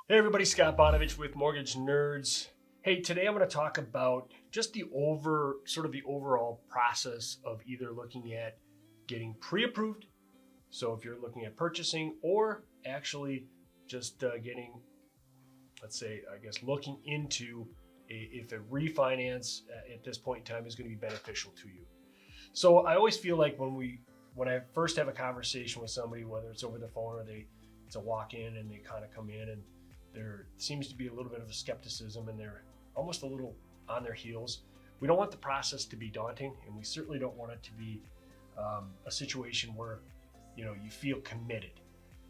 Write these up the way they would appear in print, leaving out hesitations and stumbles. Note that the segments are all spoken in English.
Hey everybody, Scott Bonovich with Mortgage Nerds. Hey, today I'm going to talk about just the overall process of either looking at getting pre-approved. So if you're looking at purchasing or actually just getting, looking into if a refinance at this point in time is going to be beneficial to you. So I always feel like when I first have a conversation with somebody, whether it's over the phone or it's a walk-in and they kind of come in and there seems to be a little bit of a skepticism and they're almost a little on their heels. We don't want the process to be daunting, and we certainly don't want it to be a situation where you feel committed.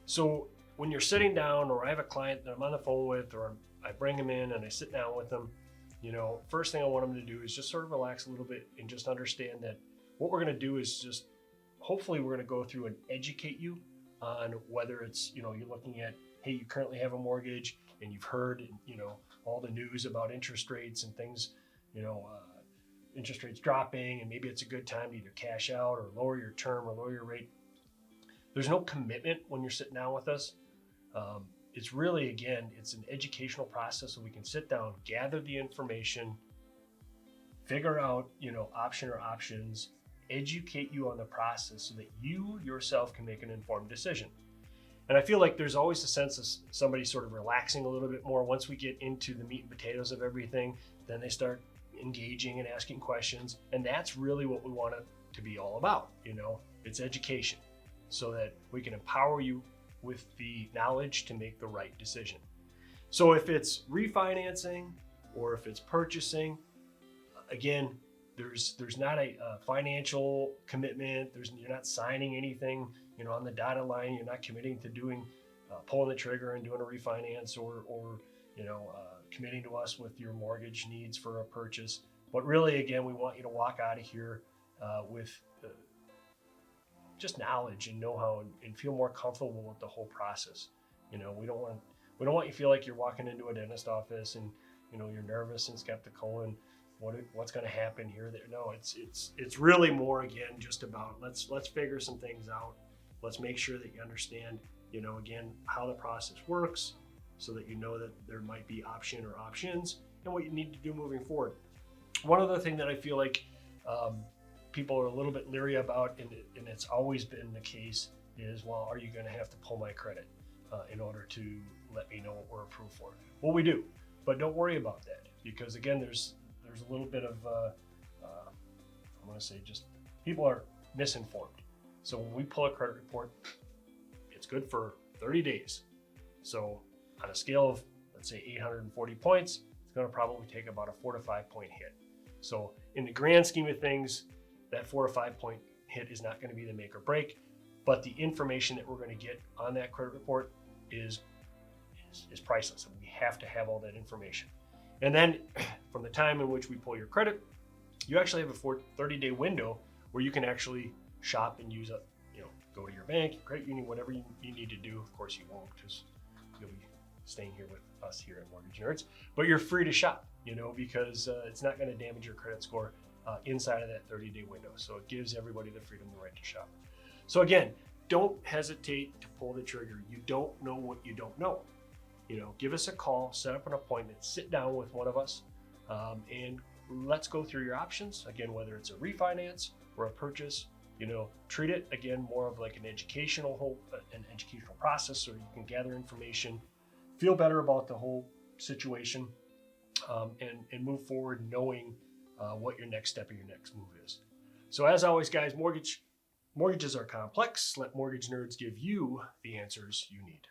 So when you're sitting down, or I have a client that I'm on the phone with, or I bring them in and I sit down with them, first thing I want them to do is just sort of relax a little bit and just understand that what we're going to do is just hopefully we're going to go through and educate you on whether it's you're looking at, hey, you currently have a mortgage and you've heard, all the news about interest rates and things, interest rates dropping, and maybe it's a good time to either cash out or lower your term or lower your rate. There's no commitment when you're sitting down with us. It's really, again, it's an educational process so we can sit down, gather the information, figure out, option or options, educate you on the process so that you yourself can make an informed decision. And I feel like there's always a sense of somebody sort of relaxing a little bit more. Once we get into the meat and potatoes of everything, then they start engaging and asking questions. And that's really what we want it to be all about. It's education so that we can empower you with the knowledge to make the right decision. So if it's refinancing or if it's purchasing, again, there's not a financial commitment. You're not signing anything, on the dotted line. You're not committing to doing, pulling the trigger and doing a refinance or committing to us with your mortgage needs for a purchase. But really, again, we want you to walk out of here with just knowledge and know-how and feel more comfortable with the whole process. We don't want you to feel like you're walking into a dentist office and you're nervous and skeptical and what's going to happen here. No, it's really more, again, just about let's figure some things out. Let's make sure that you understand, again, how the process works so that you know that there might be option or options and what you need to do moving forward. One other thing that I feel like people are a little bit leery about, and it's always been the case, is, well, are you going to have to pull my credit in order to let me know what we're approved for? Well, we do, but don't worry about that, because again, there's a little bit of, I'm going to say, just people are misinformed. So when we pull a credit report, it's good for 30 days. So on a scale of, let's say, 840 points, it's going to probably take about a 4 to 5 point hit. So in the grand scheme of things, that 4 to 5 point hit is not going to be the make or break, but the information that we're going to get on that credit report is priceless, and we have to have all that information. And then from the time in which we pull your credit, you actually have a 30-day window where you can actually shop and use go to your bank, your credit union, whatever you need to do. Of course, you won't, because you'll be staying here with us here at Mortgage Nerds. But you're free to shop, because it's not going to damage your credit score inside of that 30-day window. So it gives everybody the freedom and right to shop. So again, don't hesitate to pull the trigger. You don't know what you don't know. Give us a call, set up an appointment, sit down with one of us, and let's go through your options. Again, whether it's a refinance or a purchase, treat it, again, more of like an educational process so you can gather information, feel better about the whole situation, and move forward knowing what your next step or your next move is. So as always, guys, mortgages are complex. Let Mortgage Nerds give you the answers you need.